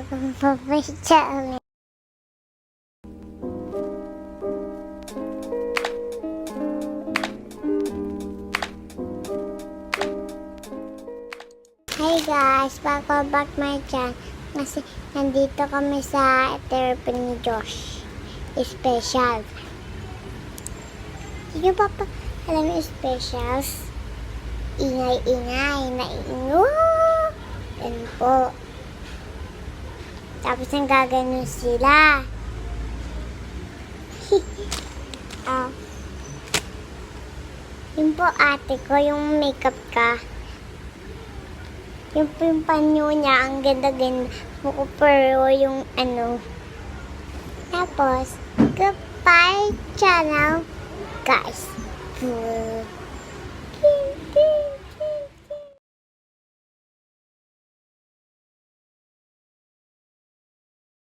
Papasyal. Hi guys, welcome back my channel. Kasi nandito kami sa therapy ni Josh. Special. Sige pa alam yung specials? Ingay-ingay, naingo. Yan po. Tapos ang gaganon sila. Yun po ate ko, yung makeup ka. Yung panyo niya, ang ganda-ganda. Pero yung ano. Tapos, goodbye channel, guys.